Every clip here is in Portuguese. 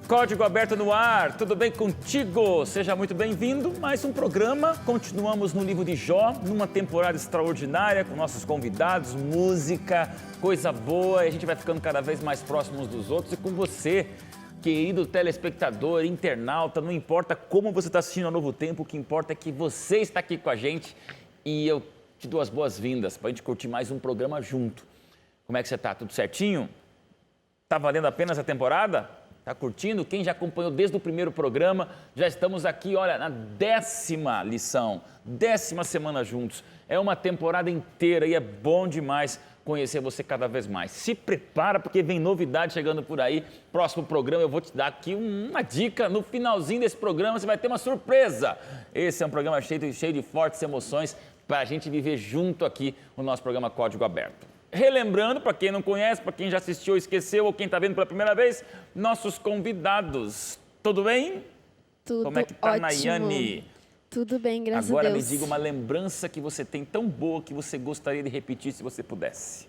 Código Aberto no ar, tudo bem contigo? Seja muito bem-vindo. Mais um programa. Continuamos no livro de Jó, numa temporada extraordinária, com nossos convidados, música, coisa boa. E a gente vai ficando cada vez mais próximos uns dos outros. E com você, querido telespectador, internauta, não importa como você está assistindo ao Novo Tempo, o que importa é que você está aqui com a gente. E eu te dou as boas-vindas para a gente curtir mais um programa junto. Como é que você está? Tudo certinho? Está valendo apenas a temporada? Está curtindo? Quem já acompanhou desde o primeiro programa, já estamos aqui, olha, na 10ª lição, 10ª semana juntos. É uma temporada inteira e é bom demais conhecer você cada vez mais. Se prepara porque vem novidade chegando por aí. Próximo programa eu vou te dar aqui uma dica. No finalzinho desse programa você vai ter uma surpresa. Esse é um programa cheio de fortes emoções para a gente viver junto aqui no nosso programa Código Aberto. Relembrando, para quem não conhece, para quem já assistiu ou esqueceu, ou quem está vendo pela primeira vez, nossos convidados. Tudo bem? Tudo Como é que tá, ótimo. Nayane? Tudo bem, graças Agora a Deus. me diga uma lembrança que você tem tão boa que você gostaria de repetir se você pudesse.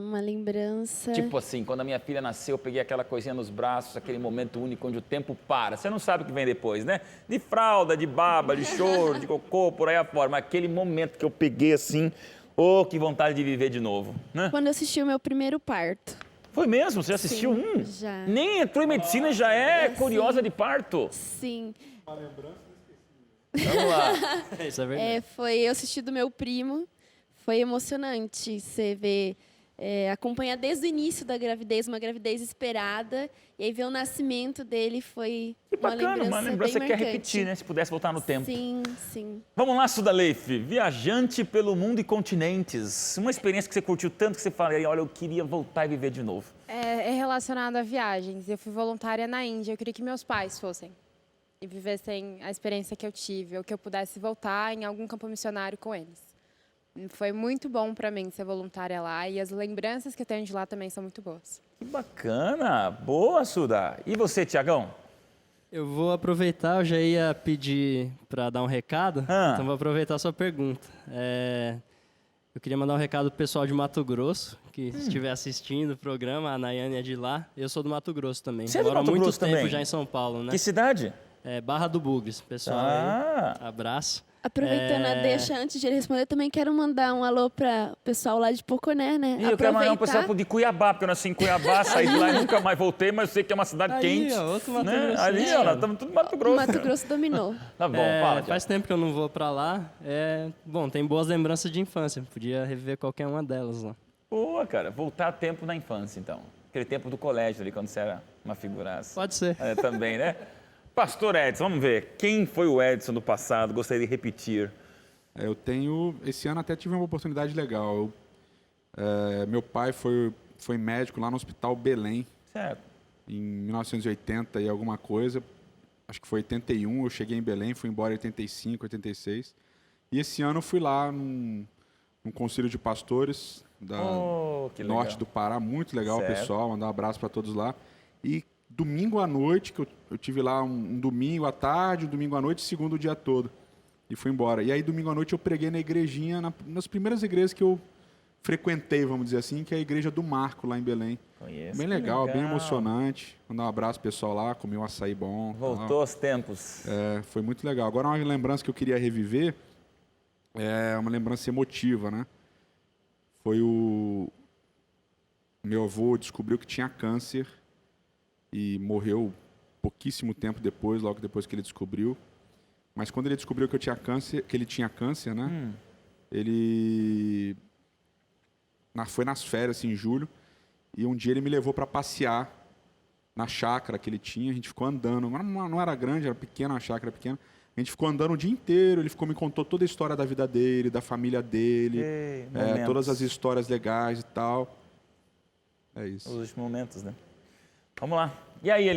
Uma lembrança... Tipo assim, quando a minha filha nasceu, eu peguei aquela coisinha nos braços, aquele momento único onde o tempo para. Você não sabe o que vem depois, né? De fralda, de baba, de choro, de cocô, por aí afora. Mas aquele momento que eu peguei assim, oh, que vontade de viver de novo, né? Quando eu assisti o meu primeiro parto. Foi mesmo? Você assistiu um? Já. Nem entrou em medicina e já é curiosa de parto? Sim. Uma lembrança Vamos lá. Isso é verdade. Eu assisti do meu primo. Foi emocionante você ver, acompanhar desde o início da gravidez, uma gravidez esperada, e aí ver o nascimento dele foi Que bacana, uma lembrança bem que quer marcante. repetir, né? Se pudesse voltar no tempo. Sim, sim. Vamos lá, Sudaleif, viajante pelo mundo e continentes. Uma experiência que você curtiu tanto que você fala, olha, eu queria voltar e viver de novo. É relacionado a viagens. Eu fui voluntária na Índia. Eu queria que meus pais fossem e vivessem a experiência que eu tive, ou que eu pudesse voltar em algum campo missionário com eles. Foi muito bom para mim ser voluntária lá e as lembranças que eu tenho de lá também são muito boas. Que bacana! Boa, Suda! E você, Tiagão? Eu vou aproveitar, eu já ia pedir para dar um recado, então vou aproveitar a sua pergunta. Eu queria mandar um recado pro pessoal de Mato Grosso, que estiver assistindo o programa, a Nayane é de lá. Eu sou do Mato Grosso também. Você é do Moro há Mato muito Grosso tempo também? já em São Paulo, né? Que cidade? Barra do Bugres, pessoal Ah. aí, abraço. Aproveitando a deixa, antes de ele responder, eu também quero mandar um alô para o pessoal lá de Poconé, né? E eu quero mandar um pessoal de Cuiabá, porque eu nasci em Cuiabá, saí de lá e nunca mais voltei, mas eu sei que é uma cidade Aí, quente. ó, outro Mato né? Grosso, Ali, né? ó, nós estamos tudo no Mato Grosso. O Mato Grosso dominou. Tá bom, fala, Tiago. Faz tempo que eu não vou para lá. Bom, tem boas lembranças de infância, podia reviver qualquer uma delas lá. Boa, cara, voltar a tempo na infância, então. Aquele tempo do colégio ali, quando você era uma figuraça. Pode ser. Também, né? Pastor Edson, vamos ver. Quem foi o Edson do passado? Gostaria de repetir. Eu tenho... Esse ano até tive uma oportunidade legal. Meu pai foi médico lá no Hospital Belém, Certo. em 1980 e alguma coisa. Acho que foi 81, eu cheguei em Belém, fui embora em 85, 86. E esse ano eu fui lá num conselho de pastores da Que legal. norte do Pará. Muito legal, Certo. pessoal. Mandar um abraço para todos lá. E domingo à noite, que eu tive lá um domingo à tarde, um domingo à noite, segundo o dia todo. E fui embora. E aí, domingo à noite, eu preguei na igrejinha, nas primeiras igrejas que eu frequentei, vamos dizer assim, que é a igreja do Marco, lá em Belém. Conheço. Bem que legal, bem emocionante. Mandar um abraço pro pessoal lá, comi um açaí bom. Voltou tal. aos tempos. Foi muito legal. Agora, uma lembrança que eu queria reviver é uma lembrança emotiva, né? Foi meu avô descobriu que tinha câncer e morreu pouquíssimo tempo depois, logo depois que ele descobriu. Mas quando ele descobriu que ele tinha câncer, né? Ele foi nas férias, em julho, e um dia ele me levou para passear na chácara que ele tinha. A gente ficou andando, não era grande, era pequena, uma chácara pequena. A gente ficou andando o dia inteiro, ele me contou toda a história da vida dele, da família dele, todas as histórias legais e tal. É isso. Os últimos momentos, né? Vamos lá. E aí,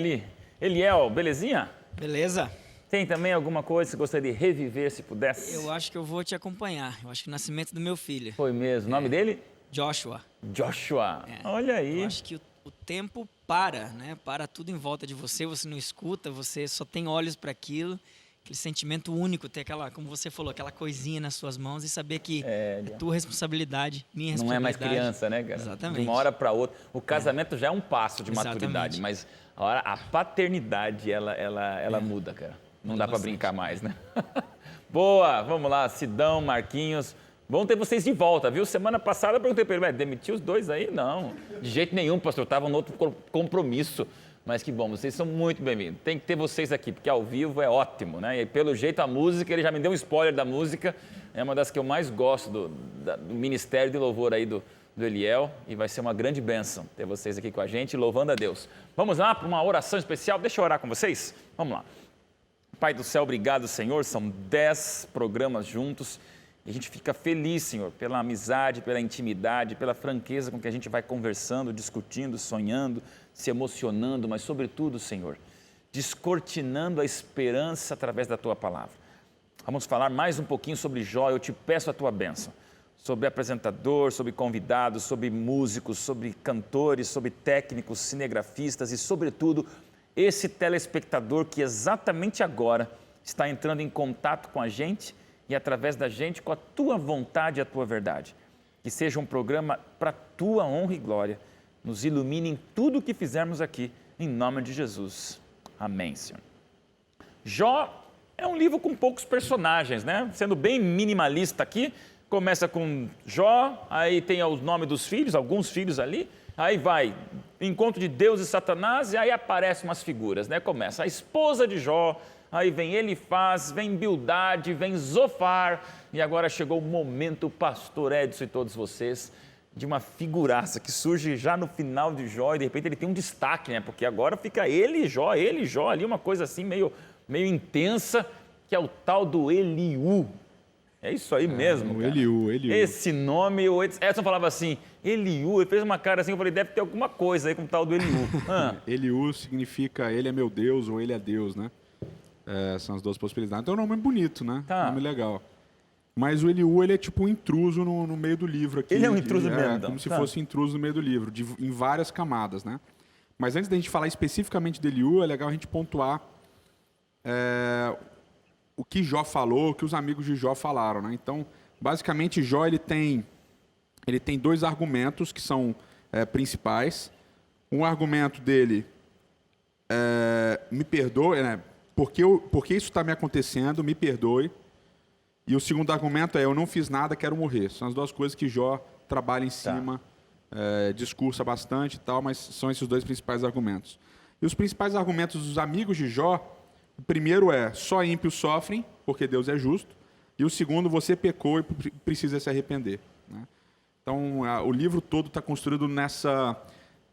Eliel, belezinha? Beleza? Tem também alguma coisa que você gostaria de reviver, se pudesse? Eu acho que eu vou te acompanhar. Eu acho que o nascimento do meu filho, Foi mesmo. O nome dele? Joshua. Joshua. Olha aí. Eu acho que o tempo para, né? Para tudo em volta de você, você não escuta, você só tem olhos para aquilo. aquele sentimento único, ter aquela, como você falou, aquela coisinha nas suas mãos e saber que é tua responsabilidade, minha Não é mais responsabilidade. criança, né, cara? Exatamente. De uma hora para outra. O casamento já é um passo de Exatamente. maturidade, mas a paternidade, ela muda, cara. Não Muda dá para bastante. brincar mais, né? Boa, vamos lá, Sidão, Marquinhos. Bom ter vocês de volta, viu? Semana passada eu perguntei para ele, demitiu os dois aí? Não, de jeito nenhum, pastor, estava no outro compromisso. Mas que bom, vocês são muito bem-vindos. Tem que ter vocês aqui, porque ao vivo é ótimo, né? E pelo jeito a música, ele já me deu um spoiler da música, é uma das que eu mais gosto do ministério de louvor aí do Eliel, e vai ser uma grande bênção ter vocês aqui com a gente, louvando a Deus. Vamos lá para uma oração especial, deixa eu orar com vocês? Vamos lá. Pai do céu, obrigado, Senhor, são 10 programas juntos, e a gente fica feliz, Senhor, pela amizade, pela intimidade, pela franqueza com que a gente vai conversando, discutindo, sonhando, se emocionando, mas sobretudo, Senhor, descortinando a esperança através da Tua palavra. Vamos falar mais um pouquinho sobre Jó, eu te peço a Tua bênção, sobre apresentador, sobre convidados, sobre músicos, sobre cantores, sobre técnicos, cinegrafistas e, sobretudo, esse telespectador que exatamente agora está entrando em contato com a gente e através da gente com a Tua vontade e a Tua verdade. Que seja um programa para a Tua honra e glória. Nos ilumine em tudo o que fizermos aqui, em nome de Jesus. Amém, Senhor. Jó é um livro com poucos personagens, né? Sendo bem minimalista aqui, começa com Jó, aí tem os nomes dos filhos, alguns filhos ali, aí vai, encontro de Deus e Satanás, e aí aparecem umas figuras, né? Começa a esposa de Jó, aí vem Elifaz, vem Bildade, vem Zofar, e agora chegou o momento, pastor Edson e todos vocês, de uma figuraça que surge já no final de Jó e de repente ele tem um destaque, né? Porque agora fica ele e Jó ali, uma coisa assim meio intensa, que é o tal do Eliú. É isso aí mesmo, cara. Eliú. Esse nome, o Edson falava assim, Eliú, ele fez uma cara assim, eu falei, deve ter alguma coisa aí com o tal do Eliú. Eliú significa ele é meu Deus ou ele é Deus, né? São as duas possibilidades. Então é um nome bonito, né? Tá. Nome legal. Mas o Eliú, ele é tipo um intruso no meio do livro aqui. Ele é um intruso mesmo, então. Como se fosse intruso no meio do livro, em várias camadas, né? Mas antes da gente falar especificamente de Eliú, é legal a gente pontuar o que Jó falou, o que os amigos de Jó falaram, né? Então, basicamente, Jó, ele tem dois argumentos que são principais. Um argumento dele me perdoe, né? Porque isso está me acontecendo, me perdoe. E o segundo argumento eu não fiz nada, quero morrer. São as duas coisas que Jó trabalha em cima, discursa bastante e tal, mas são esses dois principais argumentos. E os principais argumentos dos amigos de Jó, o primeiro só ímpios sofrem, porque Deus é justo. E o segundo, você pecou e precisa se arrepender, né? Então, o livro todo está construído nessa...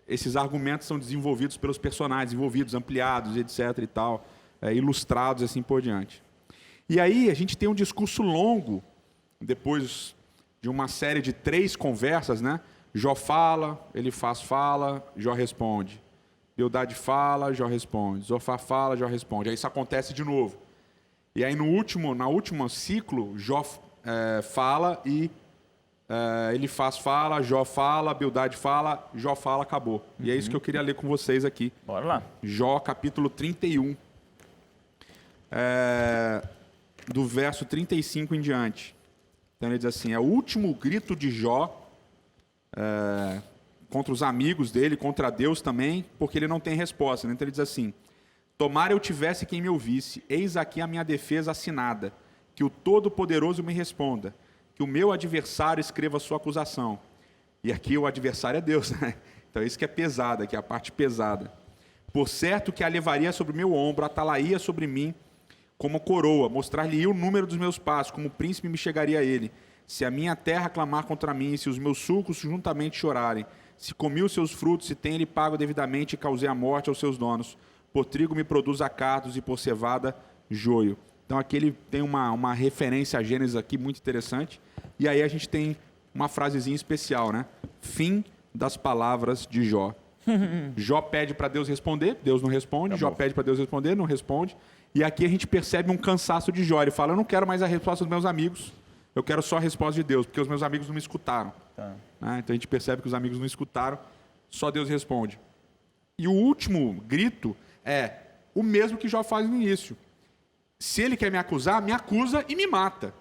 Esses argumentos são desenvolvidos pelos personagens, envolvidos, ampliados, etc. e tal, ilustrados, assim por diante. E aí a gente tem um discurso longo, depois de uma série de 3 conversas, né? Jó fala, Elifaz fala, Jó responde. Bildade fala, Jó responde. Zofar fala, Jó responde. Aí isso acontece de novo. E aí na última ciclo, Jó fala e Elifaz fala, Jó fala, Bildade fala, Jó fala, acabou. E é isso que eu queria ler com vocês aqui. Bora lá. Jó, capítulo 31. Do verso 35 em diante. Então ele diz assim, é o último grito de Jó contra os amigos dele, contra Deus também, porque ele não tem resposta, né? Então ele diz assim, tomara eu tivesse quem me ouvisse, eis aqui a minha defesa assinada, que o Todo-Poderoso me responda, que o meu adversário escreva a sua acusação. E aqui o adversário é Deus, né? Então isso que é pesado, aqui é a parte pesada. Por certo que a levaria sobre o meu ombro, atalaia sobre mim, como coroa, mostrar-lhe o número dos meus passos, como príncipe me chegaria a ele. Se a minha terra clamar contra mim, se os meus sulcos juntamente chorarem, se comi os seus frutos, se tem ele pago devidamente e causei a morte aos seus donos, por trigo me produz acardos e por cevada joio. Então aqui ele tem uma referência a Gênesis aqui muito interessante. E aí a gente tem uma frasezinha especial, né? Fim das palavras de Jó. Jó pede para Deus responder, Deus não responde. Jó pede para Deus responder, não responde. E aqui a gente percebe um cansaço de Jó. Ele fala, eu não quero mais a resposta dos meus amigos, eu quero só a resposta de Deus, porque os meus amigos não me escutaram. Tá. Né? Então a gente percebe que os amigos não escutaram, só Deus responde. E o último grito é o mesmo que Jó faz no início. se ele quer me acusar, me acusa e me mata.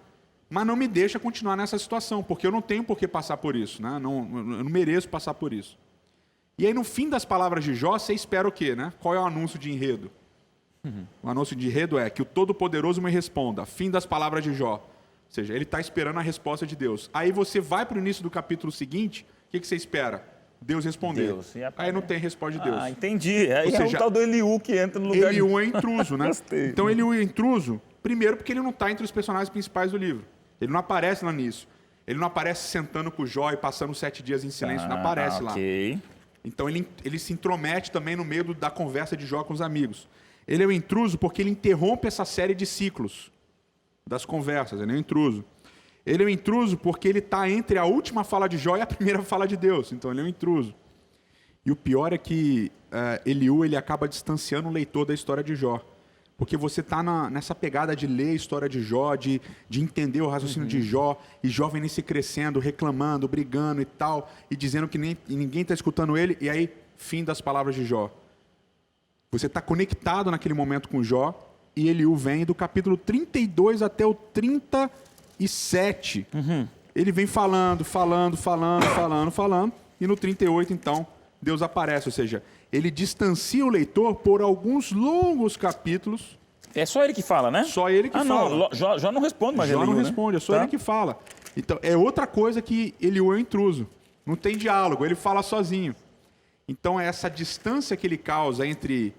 Mas não me deixa continuar nessa situação, porque eu não tenho por que passar por isso, né? Eu não mereço passar por isso. E aí, no fim das palavras de Jó, você espera o quê, né? Qual é o anúncio de enredo? O anúncio de enredo é que o Todo-Poderoso me responda. Fim das palavras de Jó. Ou seja, ele está esperando a resposta de Deus. Aí você vai para o início do capítulo seguinte, o que você espera? Deus responder. Deus. Aí não tem resposta de Deus. Ah, entendi. Aí Ou seja, o tal do Eliú que entra no lugar Eliú é intruso, né? Gostei. Então Eliú é intruso, primeiro porque ele não está entre os personagens principais do livro. Ele não aparece lá nisso. Ele não aparece sentando com o Jó e passando 7 dias em silêncio. Não aparece lá. Então ele se intromete também no meio da conversa de Jó com os amigos. Ele é o intruso porque ele interrompe essa série de ciclos das conversas. Ele é o intruso. Ele é o intruso porque ele está entre a última fala de Jó e a primeira fala de Deus. Então ele é um intruso. E o pior é que Eliú ele acaba distanciando o leitor da história de Jó. Porque você está nessa pegada de ler a história de Jó, de entender o raciocínio de Jó, e Jó vem se crescendo, reclamando, brigando e tal, e dizendo que ninguém está escutando ele, e aí, fim das palavras de Jó. Você está conectado naquele momento com Jó, e Eliú vem do capítulo 32 até o 37. Ele vem falando, e no 38, então, Deus aparece, ou seja, ele distancia o leitor por alguns longos capítulos. É só ele que fala, né? Só ele que fala. Não, Jó não responde mais. Jó Eliú, não responde, é só ele que fala. Então, é outra coisa que Eliú é um intruso. Não tem diálogo, ele fala sozinho. Então, essa distância que ele causa entre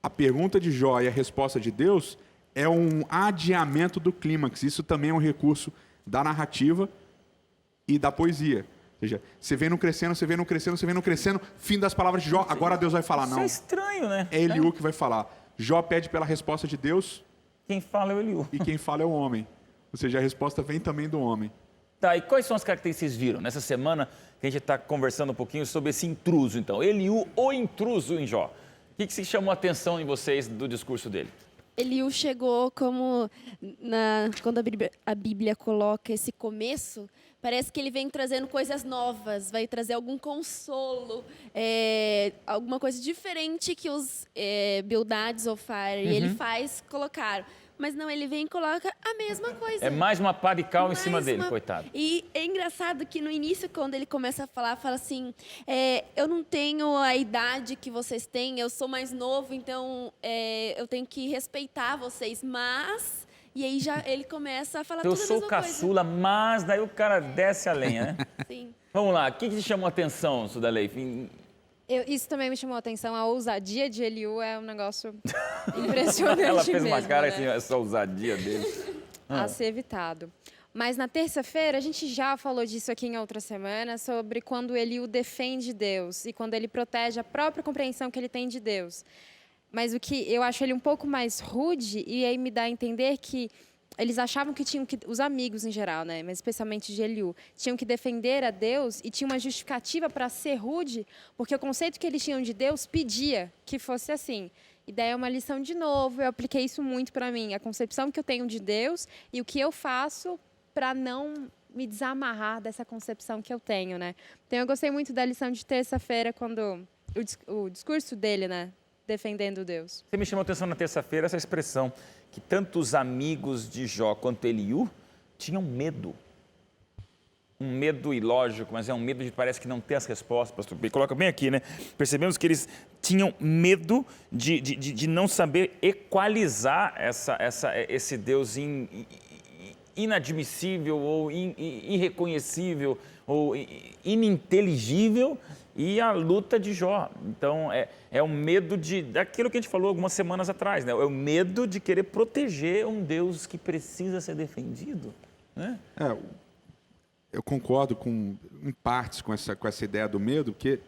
a pergunta de Jó e a resposta de Deus é um adiamento do clímax. Isso também é um recurso da narrativa e da poesia. Ou seja, você vem no crescendo, fim das palavras de Jó, agora Deus vai falar. Não. Isso é estranho, né? É Eliú que vai falar. Jó pede pela resposta de Deus. Quem fala é o Eliú. E quem fala é o homem. Ou seja, a resposta vem também do homem. Tá, e quais são as características que vocês viram? Nessa semana que a gente está conversando um pouquinho sobre esse intruso, então. Eliú, o intruso em Jó. O que se chamou a atenção em vocês do discurso dele? Eliú chegou como, quando a Bíblia coloca esse começo, parece que ele vem trazendo coisas novas, vai trazer algum consolo, alguma coisa diferente que os Bildad, Zofar e ele colocaram. Mas não, ele vem e coloca a mesma coisa. É mais uma pá de cal em cima dele, coitado. E é engraçado que no início, quando ele começa a falar, fala assim, eu não tenho a idade que vocês têm, eu sou mais novo, então eu tenho que respeitar vocês, mas... E aí já ele começa a falar tudo a mesma coisa. Eu sou caçula, mas daí o cara desce a lenha, né? Sim. Vamos lá, o que te chamou a atenção, Sudalei? Isso também me chamou a atenção. A ousadia de Eliú é um negócio impressionante. Ela fez mesmo, uma cara né? assim, essa ousadia dele. A ser evitado. Mas na terça-feira, a gente já falou disso aqui em outra semana, sobre quando Eliú defende Deus e quando ele protege a própria compreensão que ele tem de Deus. Mas o que eu acho ele um pouco mais rude, e aí me dá a entender que eles achavam que tinham que, os amigos em geral, né, mas especialmente de Eliú, tinham que defender a Deus e tinha uma justificativa para ser rude, porque o conceito que eles tinham de Deus pedia que fosse assim. E daí é uma lição de novo, eu apliquei isso muito para mim, a concepção que eu tenho de Deus e o que eu faço para não me desamarrar dessa concepção que eu tenho, né. Então eu gostei muito da lição de terça-feira, quando o discurso dele, né, defendendo Deus. Você me chamou a atenção na terça-feira essa expressão, que tanto os amigos de Jó quanto Eliú tinham medo. Um medo ilógico, mas é um medo de parece que não ter as respostas. Pastor B, coloca bem aqui, né? Percebemos que eles tinham medo de não saber equalizar esse Deus inadmissível ou irreconhecível ou ininteligível e a luta de Jó. Então, é o medo daquilo que a gente falou algumas semanas atrás, né? É o medo de querer proteger um Deus que precisa ser defendido, né? Eu concordo em partes com essa ideia do medo, porque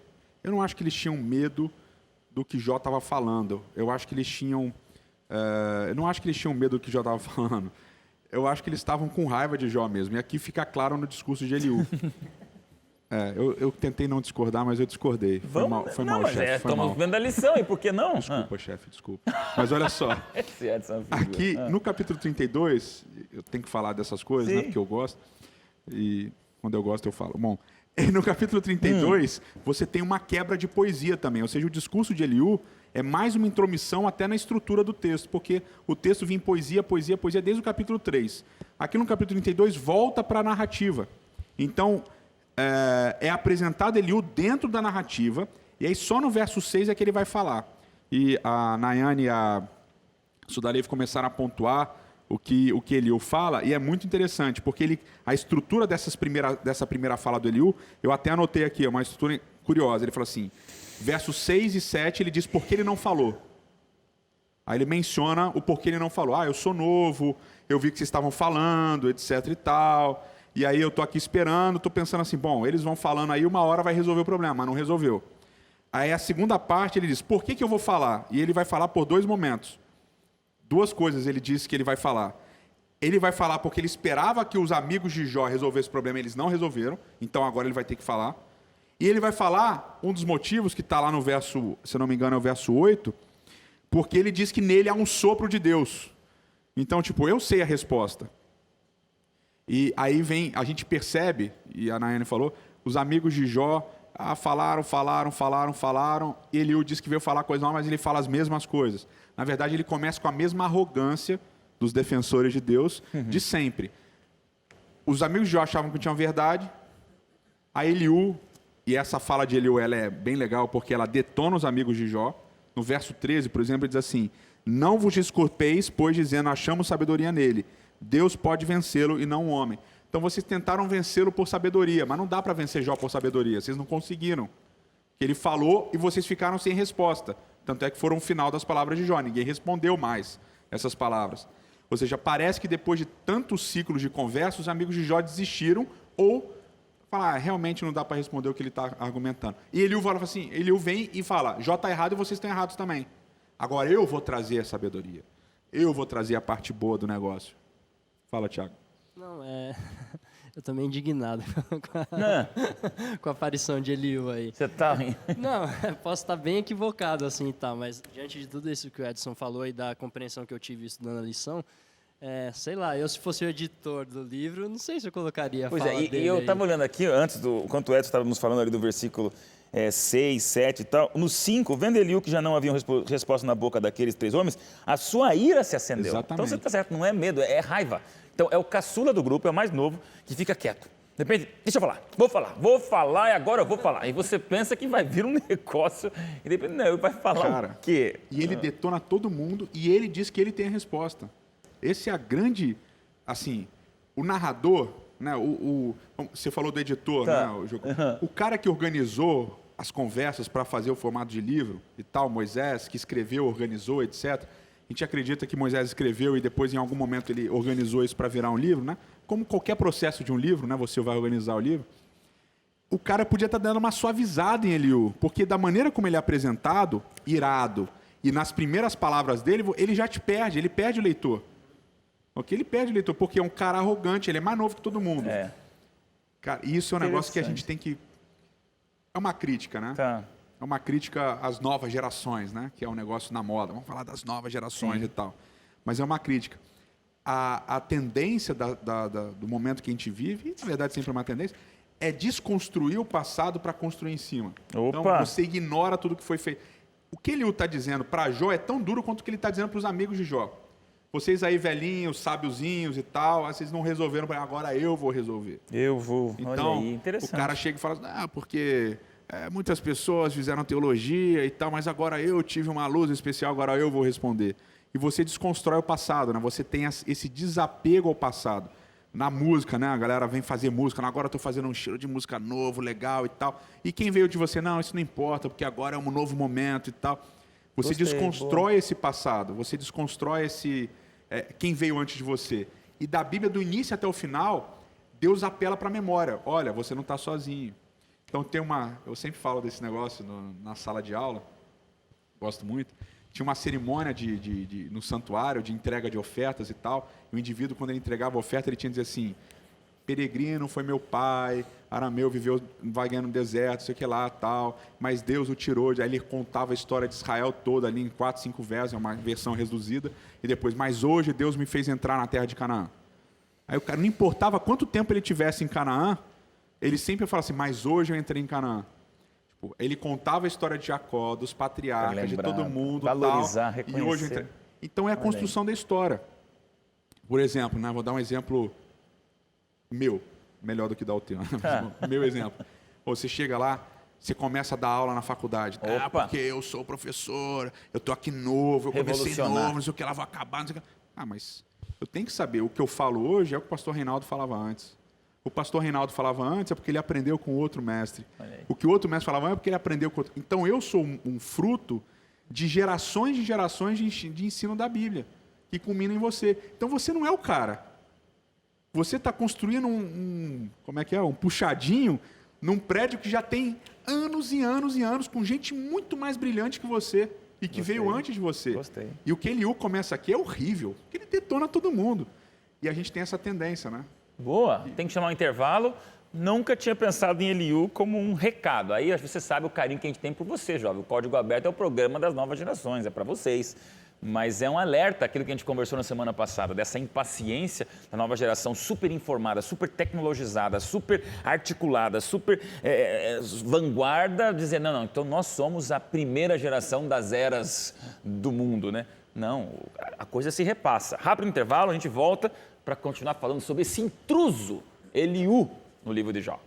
eu não acho que eles tinham medo do que Jó estava falando. Eu acho que eles tinham... eu não acho que eles tinham medo do que Jó estava falando. Eu acho que eles estavam com raiva de Jó mesmo. E aqui fica claro no discurso de Eliú. Eu tentei não discordar, mas eu discordei. Foi mal, chefe. Estamos vendo a lição, e por que não? Desculpa, chefe, desculpa. Mas olha só, aqui no capítulo 32, eu tenho que falar dessas coisas, né, porque eu gosto, e quando eu gosto eu falo. Bom, no capítulo 32, você tem uma quebra de poesia também, ou seja, o discurso de Eliú É mais uma intromissão até na estrutura do texto, porque o texto vem poesia, poesia, poesia, desde o capítulo 3. Aqui no capítulo 32, volta para a narrativa. Então, é apresentado Eliú dentro da narrativa, e aí só no verso 6 é que ele vai falar. E a Nayane e a Sudarev começaram a pontuar o que Eliú fala, e é muito interessante, porque a estrutura dessa primeira fala do Eliú, eu até anotei aqui, é uma estrutura curiosa. Ele fala assim, versos 6 e 7, ele diz por que ele não falou. Aí ele menciona o porquê ele não falou. Eu sou novo, eu vi que vocês estavam falando, etc e tal, e aí eu estou aqui esperando, estou pensando assim, bom, eles vão falando aí, uma hora vai resolver o problema, mas não resolveu. Aí a segunda parte ele diz, por que eu vou falar? E ele vai falar por 2 momentos. 2 coisas ele disse que ele vai falar. Ele vai falar porque ele esperava que os amigos de Jó resolvessem o problema, eles não resolveram, então agora ele vai ter que falar. E ele vai falar um dos motivos que está lá no verso, se eu não me engano é o verso 8, porque ele diz que nele há um sopro de Deus. Então, eu sei a resposta. E aí a gente percebe, e a Nayane falou, os amigos de Jó falaram, e Eliú disse que veio falar coisa nova, mas ele fala as mesmas coisas. Na verdade, ele começa com a mesma arrogância dos defensores de Deus, de sempre. Os amigos de Jó achavam que tinham verdade, a Eliú, e essa fala de Eliú ela é bem legal, porque ela detona os amigos de Jó. No verso 13, por exemplo, ele diz assim, não vos desculpeis, pois dizendo, achamos sabedoria nele. Deus pode vencê-lo e não o homem. Então vocês tentaram vencê-lo por sabedoria, mas não dá para vencer Jó por sabedoria, vocês não conseguiram. Ele falou e vocês ficaram sem resposta. Tanto é que foram o final das palavras de Jó, ninguém respondeu mais essas palavras. Ou seja, parece que depois de tantos ciclos de conversa, os amigos de Jó desistiram ou falaram, realmente não dá para responder o que ele está argumentando. E Eliú fala assim, Eliú vem e fala, Jó está errado e vocês estão errados também. Agora eu vou trazer a sabedoria. Eu vou trazer a parte boa do negócio. Fala, Thiago. Não, eu tô meio indignado com a aparição de Eliú aí. Você tá... Não, posso estar bem equivocado assim e tal, mas diante de tudo isso que o Edson falou e da compreensão que eu tive estudando a lição, sei lá, eu se fosse o editor do livro, não sei se eu colocaria a fala dele. E eu estava olhando aqui, enquanto o Edson estava nos falando ali do versículo 6, 7 e tal, no 5, vendo Eliú que já não havia resposta na boca daqueles 3 homens, a sua ira se acendeu. Exatamente. Então você está certo, não é medo, é raiva. Então é o caçula do grupo, é o mais novo, que fica quieto. De repente, deixa eu falar, vou falar e agora eu vou falar. E você pensa que vai vir um negócio e de repente, não, ele vai falar o quê? E ele detona todo mundo e ele diz que ele tem a resposta. Esse é a grande, assim, o narrador, né, você falou do editor, né, o cara que organizou as conversas para fazer o formato de livro e tal, Moisés, que escreveu, organizou, etc., a gente acredita que Moisés escreveu e depois, em algum momento, ele organizou isso para virar um livro, né? Como qualquer processo de um livro, né? Você vai organizar o livro. O cara podia estar dando uma suavizada em Eliú, porque da maneira como ele é apresentado, irado, e nas primeiras palavras dele, ele já te perde, ele perde o leitor. Ok? Ele perde o leitor, porque é um cara arrogante, ele é mais novo que todo mundo. Cara, isso é um negócio que a gente tem que... É uma crítica, né? Tá. É uma crítica às novas gerações, né? Que é um negócio na moda. Vamos falar das novas gerações e tal. Mas é uma crítica. A tendência do momento que a gente vive, e na verdade sempre é uma tendência, é desconstruir o passado para construir em cima. Opa. Então você ignora tudo que foi feito. O que Eliú está dizendo para Jó é tão duro quanto o que ele está dizendo para os amigos de Jó. Vocês aí velhinhos, sábiozinhos e tal, vocês não resolveram, agora eu vou resolver. Eu vou. Então, olha aí, interessante. o cara chega e fala, porque... muitas pessoas fizeram teologia e tal, mas agora eu tive uma luz especial, agora eu vou responder. E você desconstrói o passado, né? Você tem esse desapego ao passado. Na música, né? A galera vem fazer música, agora eu estou fazendo um estilo de música novo, legal e tal. E quem veio de você? Não, isso não importa, porque agora é um novo momento e tal. Você desconstrói esse passado, você desconstrói quem veio antes de você. E da Bíblia, do início até o final, Deus apela para a memória. Olha, você não está sozinho. Então eu sempre falo desse negócio na sala de aula, gosto muito. Tinha uma cerimônia no santuário de entrega de ofertas e tal. E o indivíduo, quando ele entregava a oferta, ele tinha que dizer assim: peregrino foi meu pai, arameu viveu vagando no deserto, sei o que lá, tal. Mas Deus o tirou. Aí ele contava a história de Israel toda ali em 4, 5 versos, é uma versão reduzida. E depois, mas hoje Deus me fez entrar na terra de Canaã. Aí o cara, não importava quanto tempo ele tivesse em Canaã, ele sempre fala assim, mas hoje eu entrei em Canaã. Tipo, ele contava a história de Jacó, dos patriarcas, de todo mundo. Valorizar, tal, reconhecer. E hoje, então é a construção da história. Por exemplo, né, vou dar um exemplo meu, melhor do que dar o teu. Meu exemplo. Você chega lá, você começa a dar aula na faculdade. Porque eu sou professor, eu tô aqui novo, eu comecei novo, não sei o que, lá vou acabar, não sei o que. Mas eu tenho que saber, o que eu falo hoje é o que o pastor Reinaldo falava antes. O pastor Reinaldo falava antes é porque ele aprendeu com outro mestre. O que o outro mestre falava antes é porque ele aprendeu com outro. Então eu sou um fruto de gerações de ensino da Bíblia, que culmina em você. Então você não é o cara. Você está construindo um puxadinho num prédio que já tem anos e anos e anos, com gente muito mais brilhante que você e que veio antes de você. Gostei. E o que Eliú começa aqui é horrível, porque ele detona todo mundo. E a gente tem essa tendência, né? Boa, tem que chamar um intervalo. Nunca tinha pensado em Eliú como um recado. Aí você sabe o carinho que a gente tem por você, jovem. O Código Aberto é o programa das novas gerações, é para vocês. Mas é um alerta, aquilo que a gente conversou na semana passada, dessa impaciência da nova geração super informada, super tecnologizada, super articulada, super vanguarda, dizer, não, então nós somos a primeira geração das eras do mundo, né? Não, a coisa se repassa. Rápido intervalo, a gente volta para continuar falando sobre esse intruso, Eliú, no livro de Jó.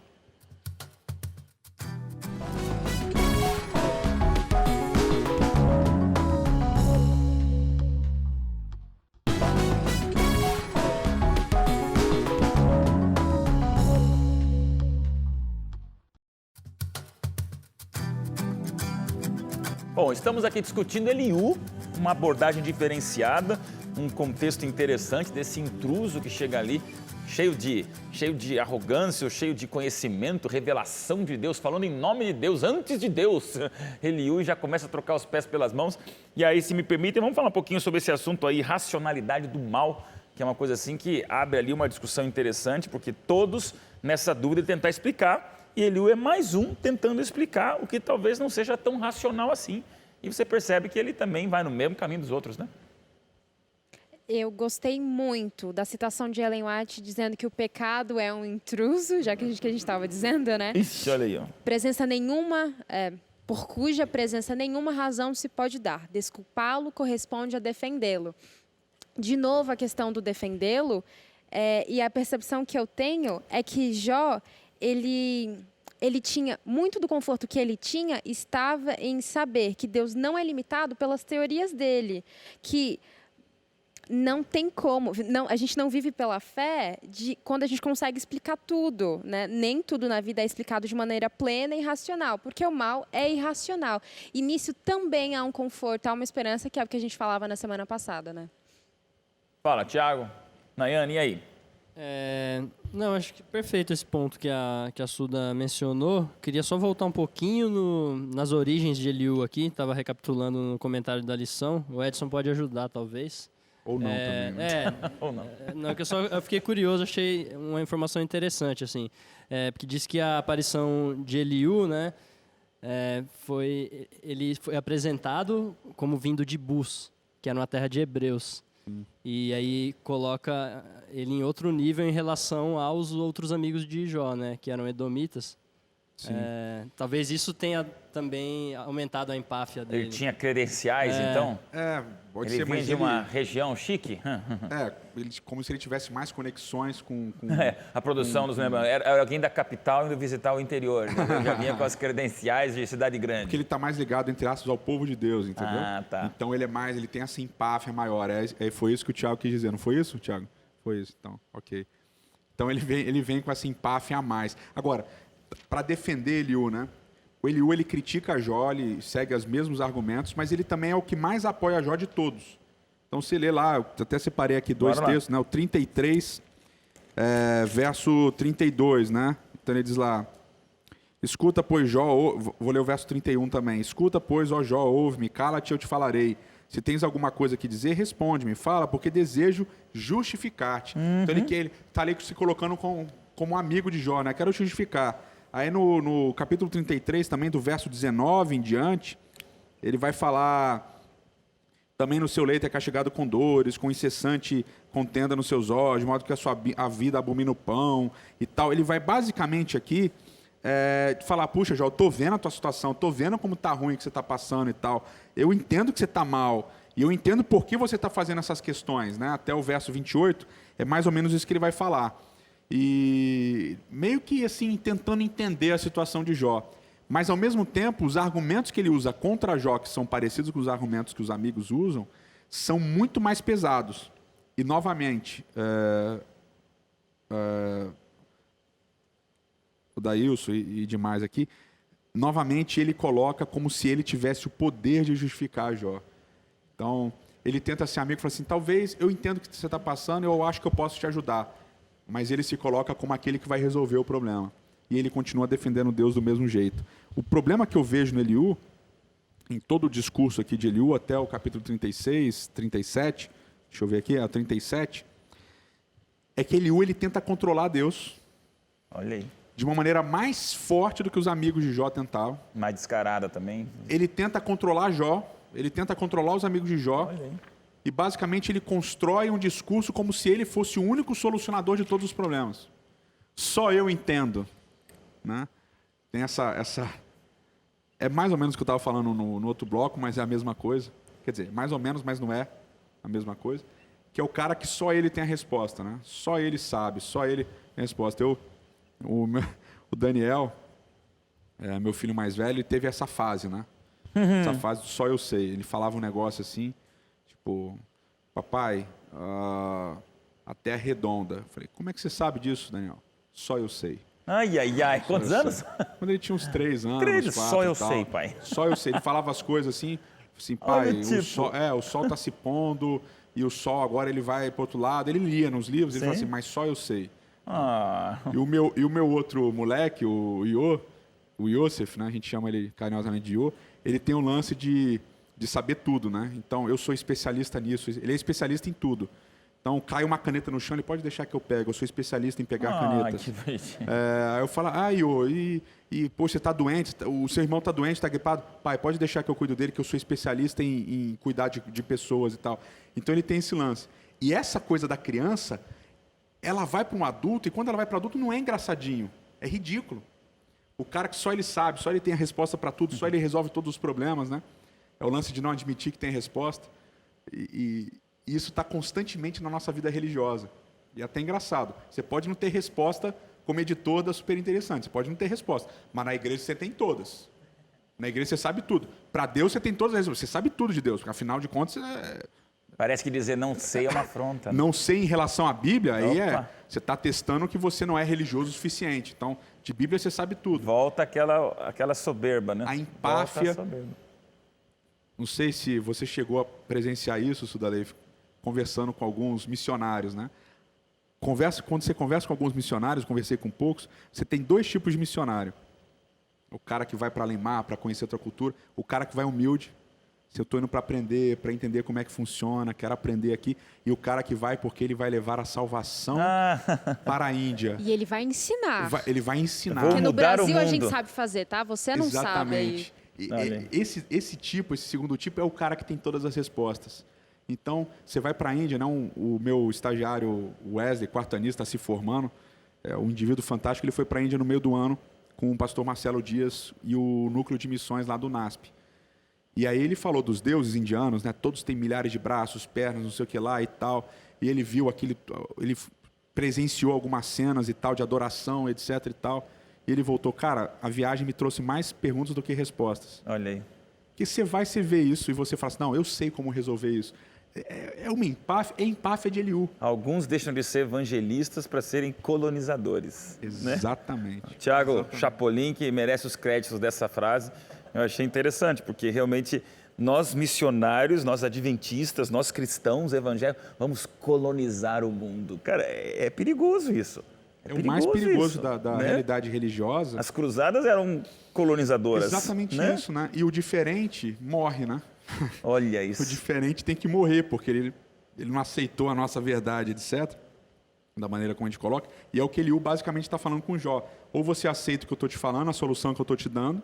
Bom, estamos aqui discutindo Eliú, uma abordagem diferenciada, um contexto interessante desse intruso que chega ali, cheio de arrogância, cheio de conhecimento, revelação de Deus, falando em nome de Deus, antes de Deus. Eliú já começa a trocar os pés pelas mãos. E aí, se me permitem, vamos falar um pouquinho sobre esse assunto aí, racionalidade do mal, que é uma coisa assim que abre ali uma discussão interessante, porque todos nessa dúvida de tentar explicar, e Eliú é mais um tentando explicar o que talvez não seja tão racional assim. E você percebe que ele também vai no mesmo caminho dos outros, né? Eu gostei muito da citação de Ellen White dizendo que o pecado é um intruso, já que a gente estava dizendo, né? Ixi, olha aí, ó. Presença nenhuma, por cuja presença nenhuma razão se pode dar. Desculpá-lo corresponde a defendê-lo. De novo, a questão do defendê-lo, e a percepção que eu tenho é que Jó, ele tinha, muito do conforto que ele tinha estava em saber que Deus não é limitado pelas teorias dele, que não tem como, a gente não vive pela fé quando a gente consegue explicar tudo, né? Nem tudo na vida é explicado de maneira plena e racional, porque o mal é irracional. E nisso também há um conforto, há uma esperança, que é o que a gente falava na semana passada, né? Fala, Tiago, Nayane, e aí? Não, acho que perfeito esse ponto que a Suda mencionou. Queria só voltar um pouquinho nas origens de Eliú aqui, estava recapitulando no comentário da lição. O Edson pode ajudar, talvez. Ou não também. Né? Ou não. Não, que eu fiquei curioso, achei uma informação interessante, assim. Porque diz que a aparição de Eliú, né, ele foi apresentado como vindo de Bus, que era uma terra de hebreus. E aí coloca ele em outro nível em relação aos outros amigos de Jó, né, que eram edomitas. Talvez isso tenha também aumentado a empáfia dele. Ele tinha credenciais, então? Pode ele ser, vinha mas de uma região chique? Como se ele tivesse mais conexões com... A produção nos lembra. Era alguém da capital indo visitar o interior. Ele já vinha com as credenciais de cidade grande. Porque ele está mais ligado, entre aspas, ao povo de Deus, entendeu? Ah, tá. Então ele tem essa empáfia maior. Foi isso que o Tiago quis dizer, não foi isso, Tiago? Foi isso, então, ok. Então ele vem com essa empáfia a mais. Agora, para defender Eliú, né? O Eliú, ele critica Jó, ele segue os mesmos argumentos, mas ele também é o que mais apoia Jó de todos. Então, você lê lá, eu até separei aqui dois textos, né? O 33, verso 32, né? Então, ele diz lá, escuta, pois, Jó, vou ler o verso 31 também. Escuta, pois, ó Jó, ouve-me, cala-te, eu te falarei. Se tens alguma coisa que dizer, responde-me, fala, porque desejo justificar-te. Então, ele está ali se colocando como amigo de Jó, né? Quero justificar. Aí no capítulo 33, também do verso 19 em diante, ele vai falar, também no seu leito é castigado com dores, com incessante contenda nos seus olhos, de modo que a vida abomina o pão e tal. Ele vai basicamente aqui falar, puxa, Jó, eu tô vendo a tua situação, tô vendo como tá ruim que você tá passando e tal. Eu entendo que você tá mal, e eu entendo por que você tá fazendo essas questões, né? Até o verso 28, é mais ou menos isso que ele vai falar. E meio que, assim, tentando entender a situação de Jó. Mas, ao mesmo tempo, os argumentos que ele usa contra Jó, que são parecidos com os argumentos que os amigos usam, são muito mais pesados. E, novamente, o Daílson e demais aqui, novamente ele coloca como se ele tivesse o poder de justificar Jó. Então, ele tenta ser amigo e fala assim, talvez eu entendo o que você está passando, eu acho que eu posso te ajudar. Mas ele se coloca como aquele que vai resolver o problema. E ele continua defendendo Deus do mesmo jeito. O problema que eu vejo no Eliú, em todo o discurso aqui de Eliú, até o capítulo 36, 37, deixa eu ver aqui, 37, é que Eliú ele tenta controlar Deus. Olha aí. De uma maneira mais forte do que os amigos de Jó tentavam. Mais descarada também. Ele tenta controlar Jó, ele tenta controlar os amigos de Jó. Olha aí. E basicamente ele constrói um discurso como se ele fosse o único solucionador de todos os problemas. Só eu entendo. Né? Tem essa... É mais ou menos o que eu estava falando no outro bloco, mas é a mesma coisa. Quer dizer, mais ou menos, mas não é a mesma coisa. Que é o cara que só ele tem a resposta. Né? Só ele sabe, só ele tem a resposta. O Daniel, meu filho mais velho, ele teve essa fase, né? Essa fase do só eu sei. Ele falava um negócio assim, tipo, papai, a Terra é redonda. Eu falei, como é que você sabe disso, Daniel? Só eu sei. Ai, ai, ai. Quantos anos? Quando ele tinha uns 3 anos, 4 Só eu e tal. sei, pai. Só eu sei. Ele falava as coisas assim, pai, Olha, tipo... o sol está se pondo e o sol agora ele vai para o outro lado. Ele lia nos livros, ele falava assim, mas só eu sei. E o meu outro moleque, o Yosef, né, a gente chama ele carinhosamente de Iô, ele tem um lance de saber tudo, né? Então, eu sou especialista nisso, ele é especialista em tudo. Então, cai uma caneta no chão, ele pode deixar que eu pego, eu sou especialista em pegar canetas. Que bonitinho. Aí eu falo, Iô, pô, você está doente, o seu irmão está doente, está gripado? Pai, pode deixar que eu cuido dele, que eu sou especialista em cuidar de pessoas e tal. Então, ele tem esse lance. E essa coisa da criança... ela vai para um adulto, e quando ela vai para o adulto não é engraçadinho, é ridículo. O cara que só ele sabe, só ele tem a resposta para tudo, só ele resolve todos os problemas, né? É o lance de não admitir que tem resposta. E isso está constantemente na nossa vida religiosa. E é até engraçado. Você pode não ter resposta como editor da Super Interessante, você pode não ter resposta, mas na igreja você tem todas. Na igreja você sabe tudo. Para Deus você tem todas as respostas, você sabe tudo de Deus, porque afinal de contas... Parece que dizer não sei é uma afronta. Não sei em relação à Bíblia, aí você está testando que você não é religioso o suficiente. Então, de Bíblia você sabe tudo. Volta aquela soberba, né? A empáfia. Não sei se você chegou a presenciar isso, Sudalei, conversando com alguns missionários, né? Quando você conversa com alguns missionários, conversei com poucos, você tem 2 tipos de missionário. O cara que vai para além-mar, para conhecer outra cultura, o cara que vai humilde. Se eu estou indo para aprender, para entender como é que funciona, quero aprender aqui. E o cara que vai porque ele vai levar a salvação para a Índia. E ele vai ensinar. Ele vai ensinar. Porque no Brasil a gente sabe fazer, tá? Você não Exatamente. sabe. Esse segundo tipo, é o cara que tem todas as respostas. Então, você vai para a Índia, né? O meu estagiário Wesley, quartanista, está se formando. Um indivíduo fantástico, ele foi para a Índia no meio do ano com o pastor Marcelo Dias e o núcleo de missões lá do NASP. E aí ele falou dos deuses indianos, né? Todos têm milhares de braços, pernas, não sei o que lá e tal. E ele viu ele presenciou algumas cenas e tal, de adoração, etc e tal. E ele voltou, cara, a viagem me trouxe mais perguntas do que respostas. Olha aí. Porque você vê isso e você fala assim, não, eu sei como resolver isso. É uma empáfia de Eliú. Alguns deixam de ser evangelistas para serem colonizadores. Exatamente. Né? Tiago Chapolin, que merece os créditos dessa frase, eu achei interessante, porque realmente nós missionários, nós adventistas, nós cristãos evangélicos, vamos colonizar o mundo. Cara, é perigoso isso. É o mais perigoso da realidade religiosa. As cruzadas eram colonizadoras. Exatamente isso, né? E o diferente morre, né? Olha isso. O diferente tem que morrer, porque ele não aceitou a nossa verdade, etc. Da maneira como a gente coloca. E é o que Eliú basicamente está falando com Jó. Ou você aceita o que eu estou te falando, a solução que eu estou te dando,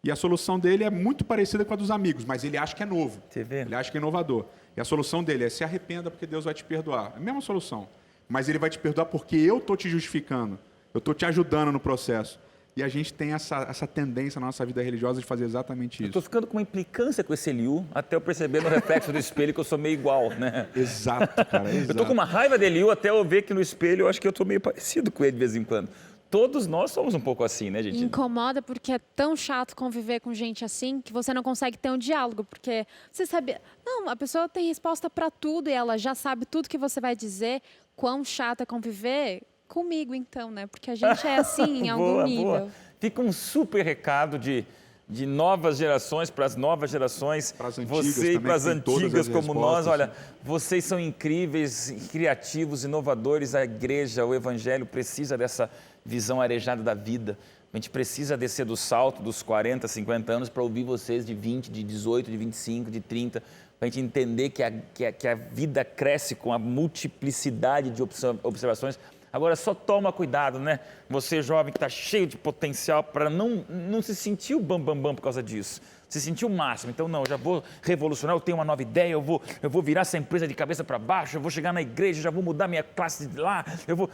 e a solução dele é muito parecida com a dos amigos, mas ele acha que é novo. Ele acha que é inovador. E a solução dele é se arrependa porque Deus vai te perdoar. É a mesma solução. Mas ele vai te perdoar porque eu estou te justificando. Eu estou te ajudando no processo. E a gente tem essa tendência na nossa vida religiosa de fazer exatamente Eu isso. tô ficando com uma implicância com esse Eliú, até eu perceber no reflexo do espelho que eu sou meio igual, né? Exato, cara. Exato. Eu tô com uma raiva de Eliú até eu ver que no espelho eu acho que eu tô meio parecido com ele de vez em quando. Todos nós somos um pouco assim, né, gente? Incomoda porque é tão chato conviver com gente assim que você não consegue ter um diálogo, porque você sabe, não, a pessoa tem resposta para tudo e ela já sabe tudo que você vai dizer. Quão chato é conviver comigo, então, né? Porque a gente é assim em algum nível. Boa. Fica um super recado de novas gerações para as novas gerações. Para as antigas você e também, para as que tem todas antigas as como nós. respostas. Olha, vocês são incríveis, criativos, inovadores. A igreja, o evangelho precisa dessa visão arejada da vida. A gente precisa descer do salto dos 40, 50 anos para ouvir vocês de 20, de 18, de 25, de 30, para a gente entender que a vida cresce com a multiplicidade de observações. Agora, só toma cuidado, né? Você jovem que está cheio de potencial para não se sentir o bam por causa disso. Se sentir o máximo. Então, não, eu já vou revolucionar, eu tenho uma nova ideia, eu vou virar essa empresa de cabeça para baixo, eu vou chegar na igreja, já vou mudar minha classe de lá, eu vou...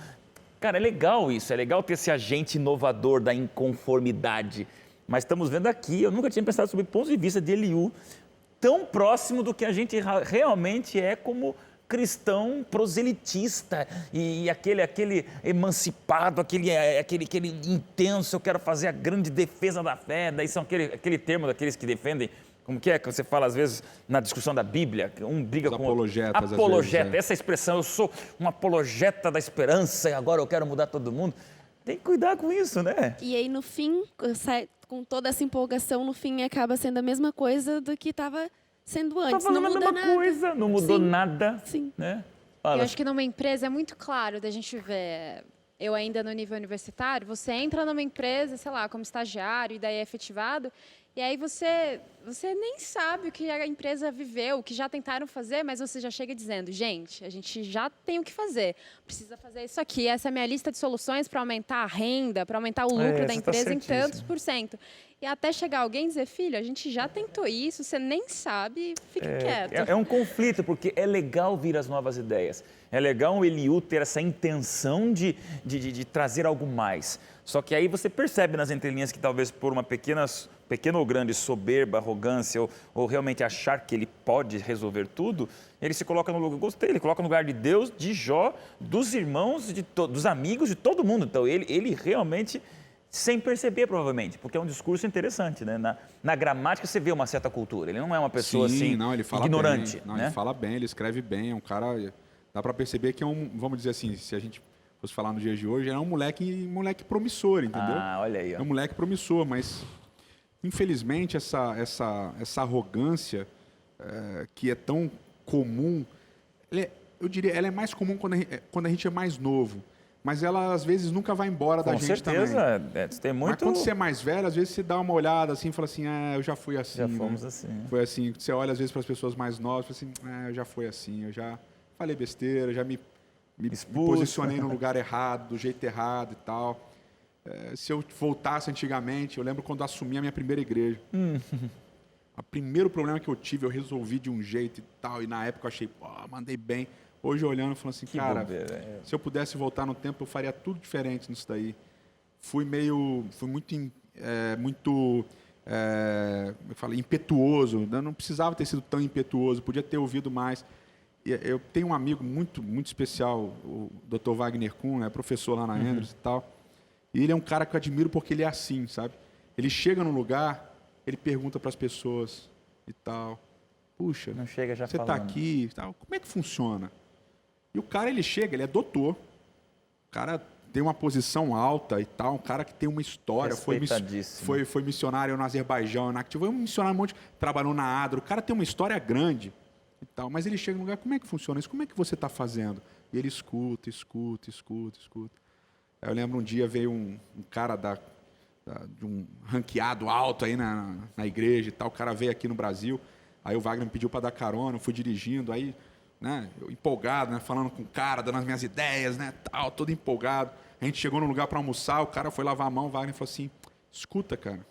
Cara, é legal isso, é legal ter esse agente inovador da inconformidade. Mas estamos vendo aqui, eu nunca tinha pensado sobre o ponto de vista de Eliú, tão próximo do que a gente realmente é como cristão proselitista e aquele emancipado, aquele intenso, eu quero fazer a grande defesa da fé. Daí são aquele termo daqueles que defendem, como que você fala às vezes na discussão da Bíblia, um briga Os com apologetas, às apologeta, vezes, essa expressão, eu sou um apologeta da esperança e agora eu quero mudar todo mundo. Tem que cuidar com isso, né? E aí, no fim, com toda essa empolgação, no fim acaba sendo a mesma coisa do que estava sendo antes. Tá Não falando a muda mesma nada. coisa, não mudou Sim. nada, Sim. né? Eu Fala. acho que numa empresa é muito claro da gente ver, eu ainda no nível universitário, você entra numa empresa, sei lá, como estagiário e daí é efetivado, e aí você nem sabe o que a empresa viveu, o que já tentaram fazer, mas você já chega dizendo, gente, a gente já tem o que fazer, precisa fazer isso aqui, essa é a minha lista de soluções para aumentar a renda, para aumentar o lucro da você tá empresa em certíssimo. tantos %. E até chegar alguém e dizer, filho, a gente já tentou isso, você nem sabe, fica quieto. É um conflito, porque é legal vir as novas ideias. É legal o Eliú ter essa intenção de trazer algo mais. Só que aí você percebe nas entrelinhas que talvez por uma pequena ou grande soberba, arrogância, ou realmente achar que ele pode resolver tudo, ele se coloca no lugar, gostei, ele coloca no lugar de Deus, de Jó, dos irmãos, dos amigos, de todo mundo. Então ele realmente... sem perceber, provavelmente, porque é um discurso interessante, né? Na gramática você vê uma certa cultura. Ele não é uma pessoa assim, não, ele fala ignorante. bem. Não, né? ele fala bem, ele escreve bem, é um cara... Dá para perceber que é um, vamos dizer assim, se a gente fosse falar nos dias de hoje, é um moleque promissor, entendeu? Ah, olha aí. Ó. É um moleque promissor, mas infelizmente essa arrogância que é tão comum, eu diria, ela é mais comum quando a gente é mais novo. Mas ela, às vezes, nunca vai embora da gente também. Com certeza, tem muito... Mas quando você é mais velho, às vezes você dá uma olhada assim e fala assim, eu já fui assim. Já fomos né? assim. Foi assim. Você olha, às vezes, para as pessoas mais novas e fala assim, eu já fui assim, eu já falei besteira, já me posicionei no lugar errado, do jeito errado e tal. Se eu voltasse antigamente, eu lembro quando assumi a minha primeira igreja. O primeiro problema que eu tive, eu resolvi de um jeito e tal, e na época eu achei, mandei bem. Hoje, olhando, falando assim, cara, bobeira, se eu pudesse voltar no tempo, eu faria tudo diferente nisso daí. Fui muito eu falei, impetuoso. Eu não precisava ter sido tão impetuoso, podia ter ouvido mais. Eu tenho um amigo muito, muito especial, o Dr. Wagner Kuhn, professor lá na Andrews e tal. E ele é um cara que eu admiro porque ele é assim, sabe? Ele chega num lugar, ele pergunta para as pessoas e tal. Puxa, Não chega já você está falando. aqui e tal, como é que funciona? E o cara, ele chega, ele é doutor. O cara tem uma posição alta e tal, um cara que tem uma história. Respeitadíssimo. Foi missionário no Azerbaijão, foi um missionário trabalhou na ADRA. O cara tem uma história grande e tal, mas ele chega no lugar, como é que funciona isso? Como é que você está fazendo? E ele escuta. Aí eu lembro um dia veio um cara de um ranqueado alto aí na igreja e tal, o cara veio aqui no Brasil, aí o Wagner me pediu para dar carona, eu fui dirigindo, aí... né, eu empolgado, né, falando com o cara, dando as minhas ideias, né, tal, todo empolgado. A gente chegou num lugar para almoçar, o cara foi lavar a mão, o Wagner falou assim, escuta, cara,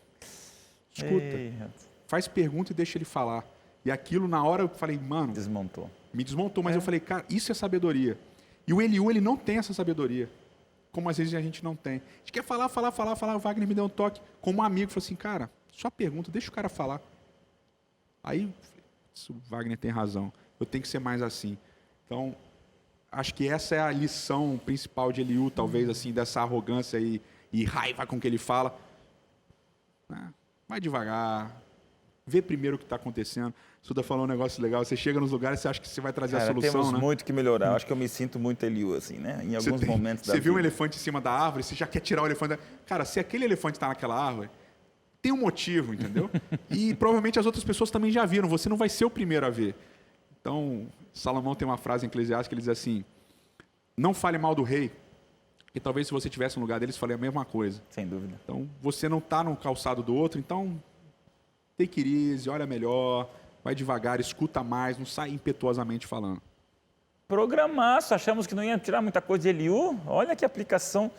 faz pergunta e deixa ele falar. E aquilo, na hora, eu falei, mano... Desmontou. Me desmontou, mas eu falei, cara, isso é sabedoria. E o Eliú, ele não tem essa sabedoria. como às vezes a gente não tem. A gente quer falar, o Wagner me deu um toque, como um amigo, falou assim, cara, só pergunta, deixa o cara falar. Aí, o Wagner tem razão, eu tenho que ser mais assim. Então, acho que essa é a lição principal de Eliú, talvez, assim, dessa arrogância e raiva com que ele fala. Vai devagar, vê primeiro o que está acontecendo. Suda falou um negócio legal, você chega nos lugares e você acha que você vai trazer a solução, temos né? muito que melhorar. Eu acho que eu me sinto muito Eliú, assim, né? Em alguns momentos da vida. Você viu um elefante em cima da árvore, você já quer tirar o elefante. Cara, se aquele elefante está naquela árvore, tem um motivo, entendeu? E provavelmente as outras pessoas também já viram, você não vai ser o primeiro a ver. Então, Salomão tem uma frase em Eclesiastes que ele diz assim, não fale mal do rei, e talvez se você estivesse no lugar deles, fale a mesma coisa. Sem dúvida. Então, você não está no calçado do outro, então, take it easy, olha melhor, vai devagar, escuta mais, não sai impetuosamente falando. Programaço, achamos que não ia tirar muita coisa de Eliú. Olha que aplicação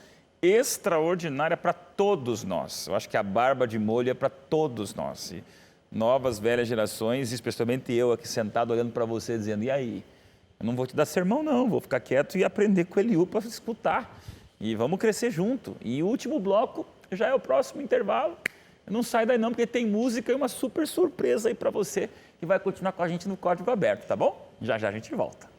extraordinária para todos nós. Eu acho que a barba de molho é para todos nós. E novas, velhas gerações, especialmente eu aqui sentado olhando para você, dizendo, e aí? Eu não vou te dar sermão não, vou ficar quieto e aprender com Eliú para escutar. E vamos crescer junto. E o último bloco já é o próximo intervalo. Não sai daí não, porque tem música e uma super surpresa aí para você, que vai continuar com a gente no Código Aberto, tá bom? Já já a gente volta.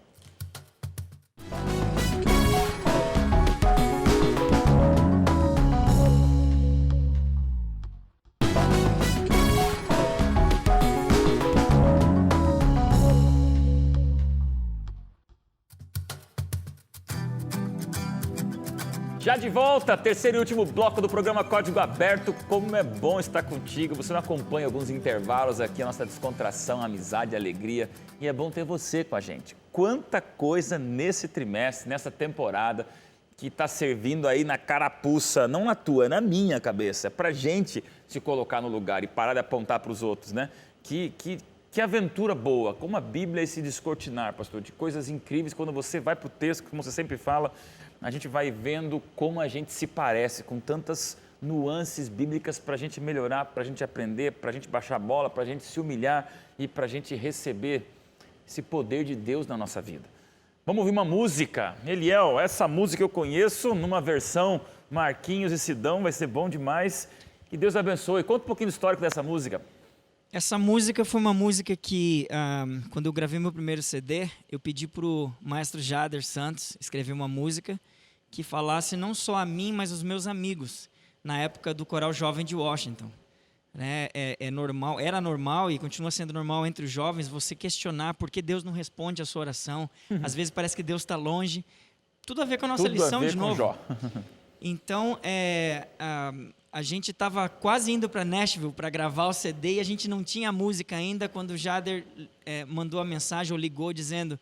Já de volta, terceiro e último bloco do programa Código Aberto. Como é bom estar contigo. Você não acompanha alguns intervalos aqui, a nossa descontração, amizade, alegria. E é bom ter você com a gente. Quanta coisa nesse trimestre, nessa temporada, que está servindo aí na carapuça, não na tua, é na minha cabeça. É para a gente se colocar no lugar e parar de apontar para os outros, né? Que aventura boa, como a Bíblia é se descortinar, pastor, de coisas incríveis. Quando você vai para o texto, como você sempre fala, a gente vai vendo como a gente se parece, com tantas nuances bíblicas para a gente melhorar, para a gente aprender, para a gente baixar a bola, para a gente se humilhar e para a gente receber esse poder de Deus na nossa vida. Vamos ouvir uma música. Eliel, essa música eu conheço numa versão Marquinhos e Sidão, vai ser bom demais. Que Deus abençoe. Conta um pouquinho do histórico dessa música. Essa música foi uma música que, quando eu gravei meu primeiro CD, eu pedi para o maestro Jader Santos escrever uma música que falasse não só a mim, mas aos meus amigos, na época do Coral Jovem de Washington. Era normal e continua sendo normal entre os jovens você questionar por que Deus não responde a sua oração. Às vezes parece que Deus está longe. Tudo a ver com a nossa lição de novo. Jó. Então, a gente estava quase indo para Nashville para gravar o CD e a gente não tinha a música ainda quando o Jader mandou a mensagem ou ligou dizendo,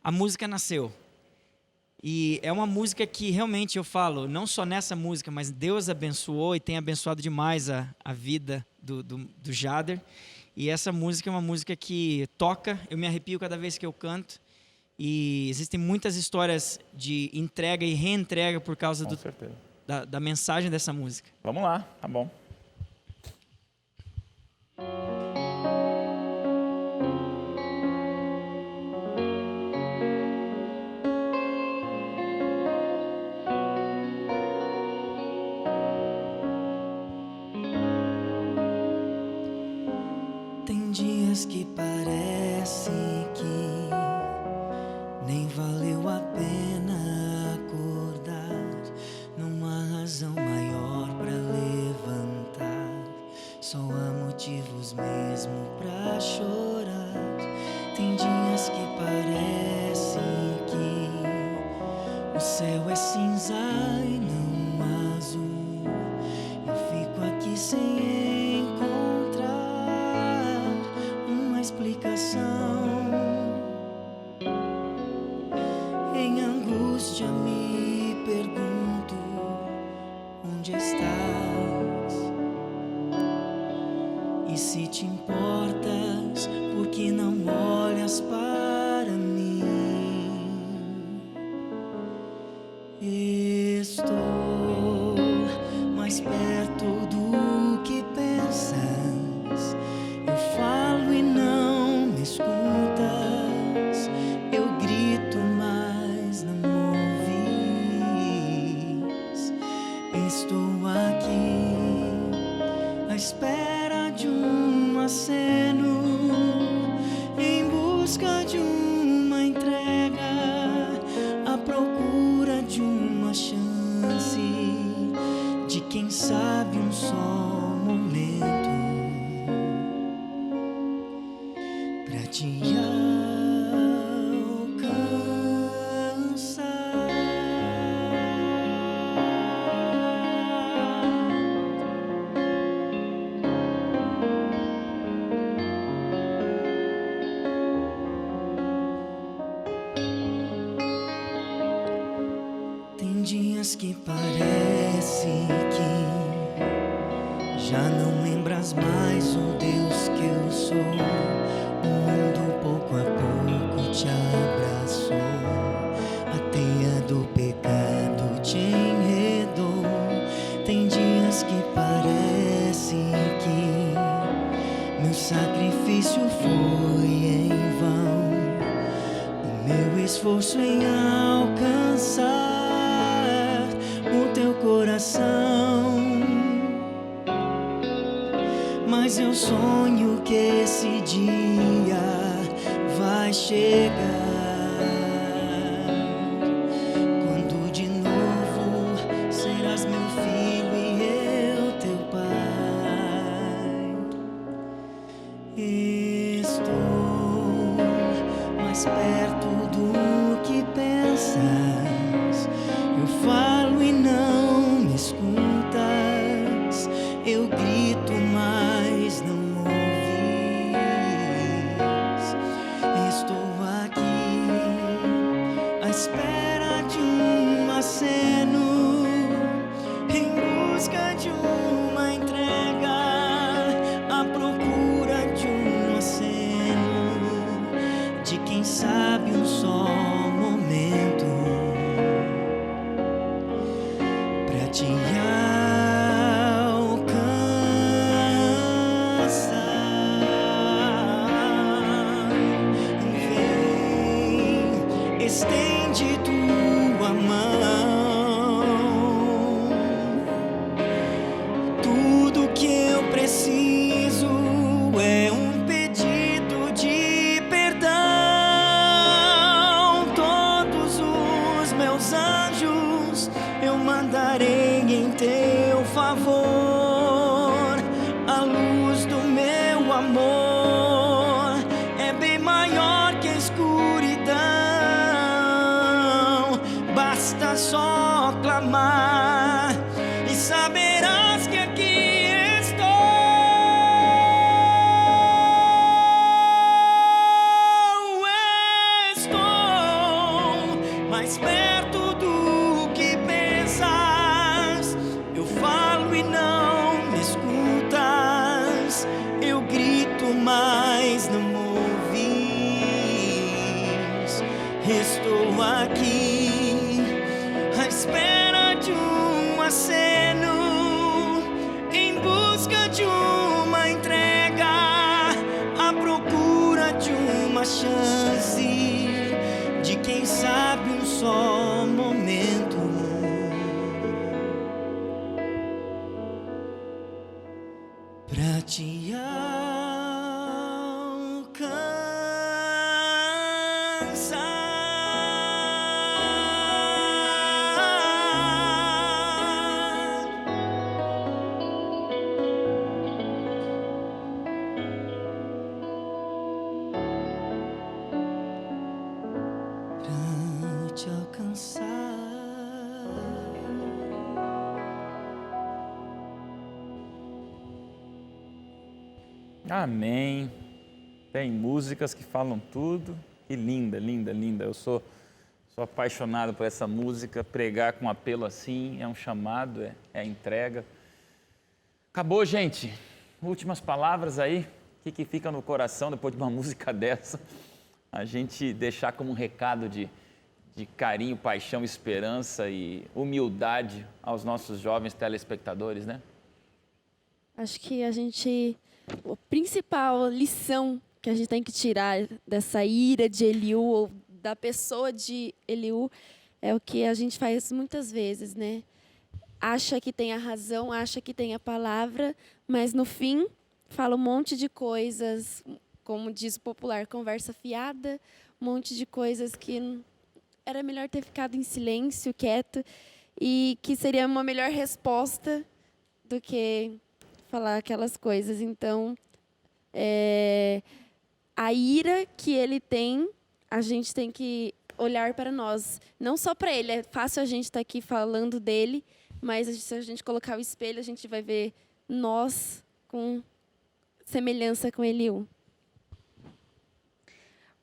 a música nasceu. E é uma música que realmente eu falo, não só nessa música, mas Deus abençoou e tem abençoado demais a vida do Jader. E essa música é uma música que toca, eu me arrepio cada vez que eu canto. E existem muitas histórias de entrega e reentrega por causa da mensagem dessa música. Vamos lá, tá bom. Tem dias que parece que nem valeu a pena acordar, não há razão maior para levantar, só há motivos mesmo para chorar. Tem dias que parece que o céu é cinza e não azul, eu fico aqui sem encontrar uma explicação. Em angústia me pergunto onde estás, e se te importas, por que não olhas para mim? Estou mais perto do que pensas, eu falo e não me escutas, eu grito mas não ouvis. Estou aqui à espera de um aceno, em busca de uma entrega, à procura de uma chance, de quem sabe um só momento pra te que parece que já não lembras mais o Deus que eu sou. O mundo pouco a pouco te abraçou, a teia do pecado te enredou. Tem dias que parece que meu sacrifício foi em vão, o meu esforço em alcançar o teu coração. Mas eu sonho que esse dia vai chegar, quando de novo serás meu filho e eu teu pai. Estou mais perto do que pensas, eu falo e não me escutas, eu grito, mas não ouves. Estou aqui à espera de um aceno, em busca de uma entrega, à procura de um aceno, de quem sabe um só momento pra te alcançar. Vem, estende tua mão, tudo que eu preciso é um pedido de perdão. Todos os meus anjos eu mandarei em teu favor. A luz do meu amor é bem maior que a escuridão. Basta só clamar e saberás que aqui estou. Estou mais perto do que pensas, eu falo e não me escutas, eu grito, mas não ouves. Estou aqui à espera de um aceno, em busca de uma entrega, à procura de uma chance, de quem sabe um só momento pra te alcançar. Amém. Tem músicas que falam tudo. E linda, linda, linda. Eu sou apaixonado por essa música. Pregar com apelo assim é um chamado, é a entrega. Acabou, gente. Últimas palavras aí. O que fica no coração depois de uma música dessa? A gente deixar como um recado de carinho, paixão, esperança e humildade aos nossos jovens telespectadores, né? Acho que a principal lição que a gente tem que tirar dessa ira de Eliú, ou da pessoa de Eliú, é o que a gente faz muitas vezes, né? acha que tem a razão, acha que tem a palavra, mas no fim fala um monte de coisas, como diz o popular, conversa fiada, um monte de coisas que era melhor ter ficado em silêncio, quieto, e que seria uma melhor resposta do que falar aquelas coisas. Então, a ira que ele tem, a gente tem que olhar para nós. Não só para ele, é fácil a gente estar aqui falando dele, mas se a gente colocar o espelho, a gente vai ver nós com semelhança com Eliú.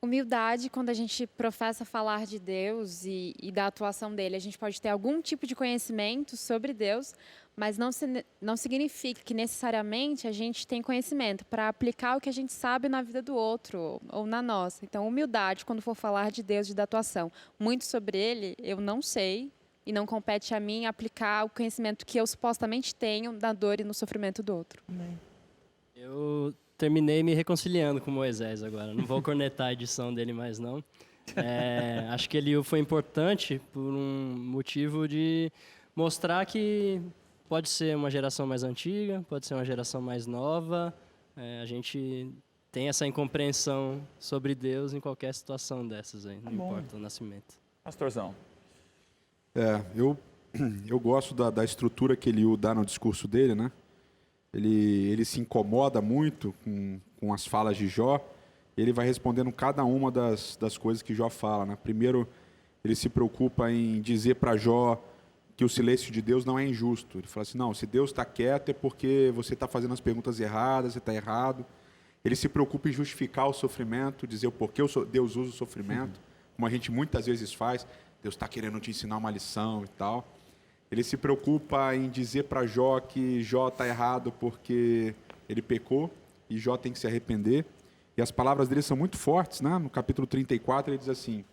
Humildade, quando a gente professa falar de Deus e da atuação dele, a gente pode ter algum tipo de conhecimento sobre Deus, mas não significa que necessariamente a gente tem conhecimento para aplicar o que a gente sabe na vida do outro ou na nossa. Então, humildade, quando for falar de Deus e da atuação. Muito sobre ele, eu não sei e não compete a mim aplicar o conhecimento que eu supostamente tenho da dor e no sofrimento do outro. Eu terminei me reconciliando com Moisés agora. Não vou cornetar a edição dele mais, não. Acho que Eliú foi importante por um motivo de mostrar que pode ser uma geração mais antiga, pode ser uma geração mais nova. A gente tem essa incompreensão sobre Deus em qualquer situação dessas aí, não importa o nascimento. Pastorzão. Eu gosto da estrutura que Eliú dá no discurso dele, né? Ele se incomoda muito com as falas de Jó. Ele vai respondendo cada uma das coisas que Jó fala, né? Primeiro, ele se preocupa em dizer para Jó que o silêncio de Deus não é injusto. Ele fala assim, não, se Deus está quieto é porque você está fazendo as perguntas erradas, você está errado. Ele se preocupa em justificar o sofrimento, dizer o porquê Deus usa o sofrimento, como a gente muitas vezes faz. Deus está querendo te ensinar uma lição e tal. Ele se preocupa em dizer para Jó que Jó está errado porque ele pecou e Jó tem que se arrepender. E as palavras dele são muito fortes, né? No capítulo 34 ele diz assim,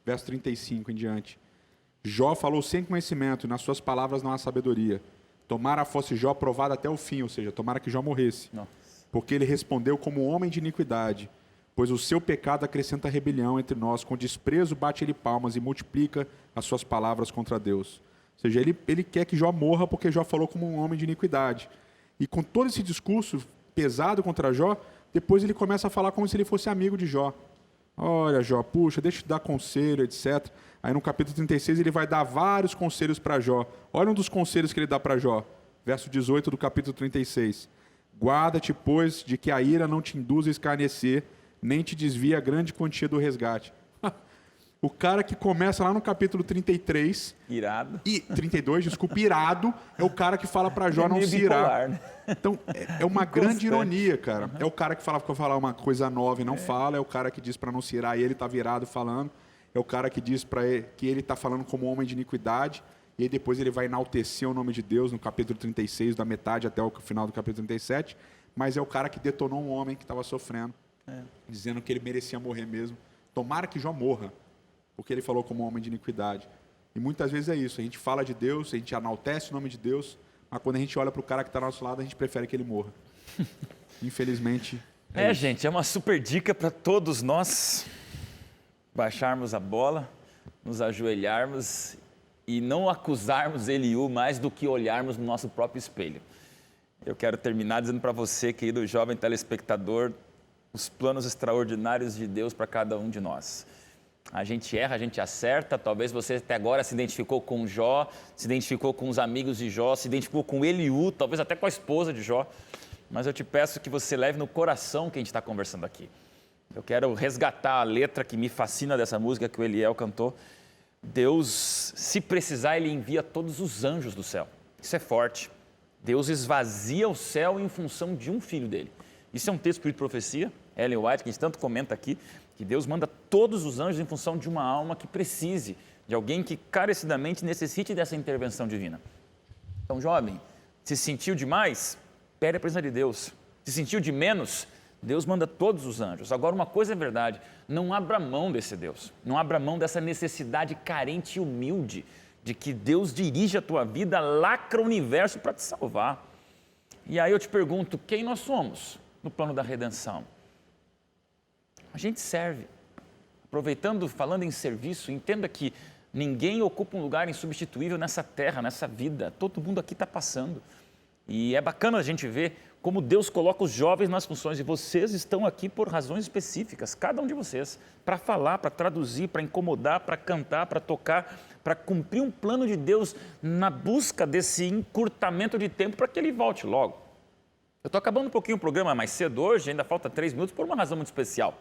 verso 35 em diante. Jó falou sem conhecimento e nas suas palavras não há sabedoria. Tomara fosse Jó provado até o fim, ou seja, tomara que Jó morresse. Não. Porque ele respondeu como homem de iniquidade, pois o seu pecado acrescenta rebelião entre nós, com desprezo bate ele palmas e multiplica as suas palavras contra Deus. Ou seja, ele quer que Jó morra porque Jó falou como um homem de iniquidade. E com todo esse discurso pesado contra Jó, depois ele começa a falar como se ele fosse amigo de Jó. Olha, Jó, puxa, deixa eu te dar conselho, etc. Aí no capítulo 36 ele vai dar vários conselhos para Jó. Olha um dos conselhos que ele dá para Jó. Verso 18 do capítulo 36. Guarda-te, pois, de que a ira não te induza a escarnecer, nem te desvie a grande quantia do resgate. O cara que começa lá no capítulo 33... Irado. 32, desculpa, irado, é o cara que fala para Jó não se irar. Né? Então, é uma grande ironia, cara. Uhum. É o cara que fala para falar uma coisa nova e não fala, é o cara que diz para não se irar e ele tá virado falando, é o cara que diz para ele que ele tá falando como homem de iniquidade, e aí depois ele vai enaltecer o nome de Deus no capítulo 36, da metade até o final do capítulo 37, mas é o cara que detonou um homem que estava sofrendo, dizendo que ele merecia morrer mesmo. Tomara que Jó morra, porque ele falou como homem de iniquidade. E muitas vezes é isso, a gente fala de Deus, a gente enaltece o nome de Deus, mas quando a gente olha para o cara que está ao nosso lado, a gente prefere que ele morra. Infelizmente. Gente, é uma super dica para todos nós baixarmos a bola, nos ajoelharmos e não acusarmos Eliú mais do que olharmos no nosso próprio espelho. Eu quero terminar dizendo para você, querido jovem telespectador, os planos extraordinários de Deus para cada um de nós. A gente erra, a gente acerta, talvez você até agora se identificou com Jó, se identificou com os amigos de Jó, se identificou com Eliú, talvez até com a esposa de Jó, mas eu te peço que você leve no coração o que a gente está conversando aqui. Eu quero resgatar a letra que me fascina dessa música que o Eliel cantou. Deus, se precisar, Ele envia todos os anjos do céu. Isso é forte. Deus esvazia o céu em função de um filho dele. Isso é um texto de profecia, Ellen White, que a gente tanto comenta aqui, que Deus manda todos os anjos em função de uma alma que precise, de alguém que carecidamente necessite dessa intervenção divina. Então, jovem, se sentiu demais? Pede a presença de Deus. Se sentiu de menos? Deus manda todos os anjos. Agora, uma coisa é verdade, não abra mão desse Deus, não abra mão dessa necessidade carente e humilde de que Deus dirige a tua vida, lacra o universo para te salvar. E aí eu te pergunto, quem nós somos no plano da redenção? A gente serve. Aproveitando, falando em serviço, entenda que Ninguém ocupa um lugar insubstituível nessa terra, nessa vida. Todo mundo aqui está passando. E é bacana a gente ver como Deus coloca os jovens nas funções. E vocês estão aqui por razões específicas, cada um de vocês, para falar, para traduzir, para incomodar, para cantar, para tocar, para cumprir um plano de Deus na busca desse encurtamento de tempo para que ele volte logo. Eu estou acabando um pouquinho o programa mais cedo hoje, ainda falta 3 minutos, por uma razão muito especial.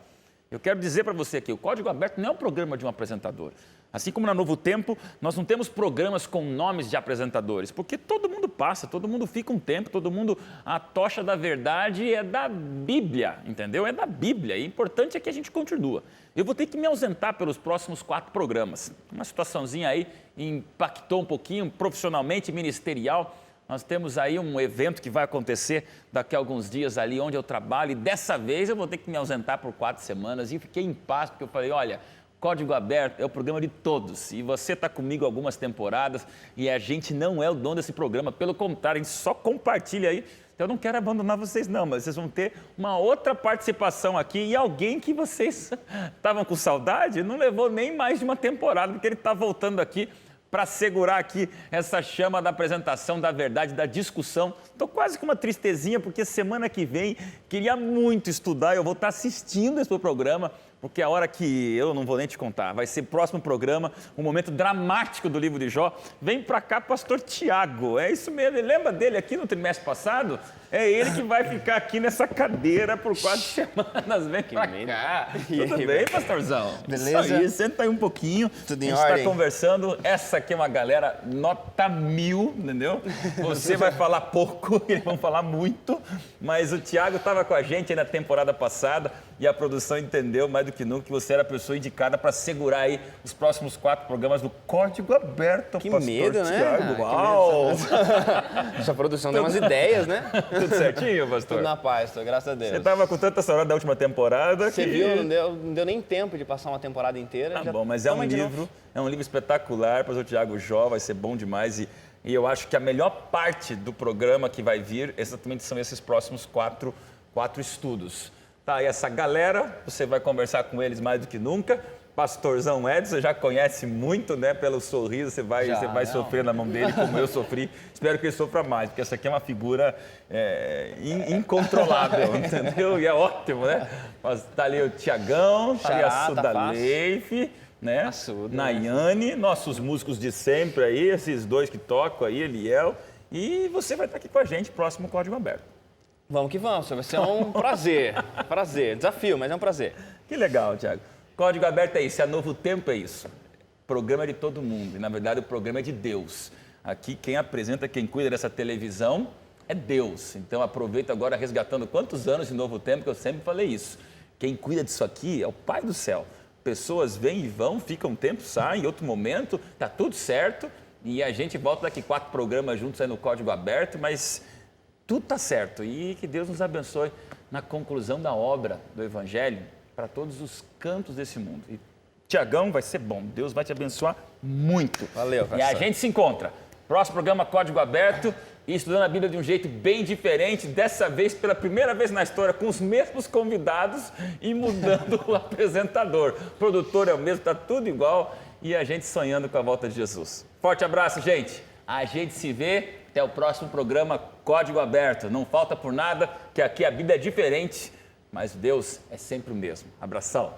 Eu quero dizer para você que o Código Aberto não é um programa de um apresentador. Assim como na Novo Tempo, nós não temos programas com nomes de apresentadores, porque todo mundo passa, todo mundo fica um tempo, todo mundo... A tocha da verdade é da Bíblia, entendeu? É da Bíblia, e o importante é que a gente continua. Eu vou ter que me ausentar pelos próximos 4 programas. Uma situaçãozinha aí impactou um pouquinho profissionalmente, ministerial. Nós temos aí um evento que vai acontecer daqui a alguns dias ali onde eu trabalho, e dessa vez eu vou ter que me ausentar por 4 semanas, e fiquei em paz, porque eu falei, olha, Código Aberto é o programa de todos, e você está comigo algumas temporadas, e a gente não é o dono desse programa, pelo contrário, a gente só compartilha aí. Então eu não quero abandonar vocês não, mas vocês vão ter uma outra participação aqui, e alguém que vocês estavam com saudade não levou nem mais de uma temporada, porque ele está voltando aqui para segurar aqui essa chama da apresentação, da verdade, da discussão. Estou quase com uma tristezinha, porque semana que vem queria muito estudar, eu vou estar assistindo esse programa, porque a hora que eu não vou nem te contar, vai ser próximo programa, um momento dramático do livro de Jó. Vem para cá, pastor Tiago, é isso mesmo, lembra dele aqui no trimestre passado? É ele que vai ficar aqui nessa cadeira por 4 semanas, vem para cá. Tudo bem, pastorzão? Beleza? Isso aí, senta aí um pouquinho, Tudo em a gente está ordem? conversando, essa aqui é uma galera nota 1000, entendeu? Você vai falar pouco, eles vão falar muito, mas o Tiago estava com a gente aí na temporada passada e a produção entendeu mais do que nunca que você era a pessoa indicada para segurar aí os próximos 4 programas do Código Aberto, Que pastor medo, né? Tiago. Que Uau! Essa produção deu umas ideias, né? Tudo certinho, pastor? Tudo na paz, graças a Deus. Você estava com tanta saudade da última temporada Você que... viu, não deu nem tempo de passar uma temporada inteira. Tá já bom, mas é um tamo de novo. livro, espetacular, pastor Tiago Jó, vai ser bom demais e eu acho que a melhor parte do programa que vai vir exatamente são esses próximos 4 estudos. Tá, e essa galera, você vai conversar com eles mais do que nunca. Pastorzão Edson, você já conhece muito, né? Pelo sorriso, você vai sofrer na mão dele, como eu sofri. Espero que ele sofra mais, porque essa aqui é uma figura incontrolável, entendeu? E é ótimo, né? Mas tá ali o Tiagão, tá ali a Xará, tá Sudaleife, né? Assuda, Nayane, nossos músicos de sempre aí, esses 2 que tocam aí, Eliel. E você vai estar aqui com a gente, próximo Código Aberto. Vamos que vamos, vai ser um prazer. Desafio, mas é um prazer. Que legal, Tiago. Código Aberto é isso, é Novo Tempo é isso. Programa de todo mundo, e na verdade o programa é de Deus. Aqui quem apresenta, quem cuida dessa televisão é Deus. Então aproveita agora resgatando quantos anos de Novo Tempo, que eu sempre falei isso. Quem cuida disso aqui é o Pai do Céu. Pessoas vêm e vão, ficam um tempo, saem, em outro momento, tá tudo certo. E a gente volta daqui 4 programas juntos aí no Código Aberto, mas tudo tá certo. E que Deus nos abençoe na conclusão da obra do Evangelho, para todos os cantos desse mundo. E Tiagão, vai ser bom. Deus vai te abençoar muito. Valeu, E a pastor. gente se encontra. Próximo programa Código Aberto e estudando a Bíblia de um jeito bem diferente. Dessa vez, pela primeira vez na história, com os mesmos convidados e mudando o apresentador. O produtor é o mesmo, está tudo igual. E a gente sonhando com a volta de Jesus. Forte abraço, gente. A gente se vê. Até o próximo programa Código Aberto. Não falta por nada, que aqui a Bíblia é diferente. Mas Deus é sempre o mesmo. Abração.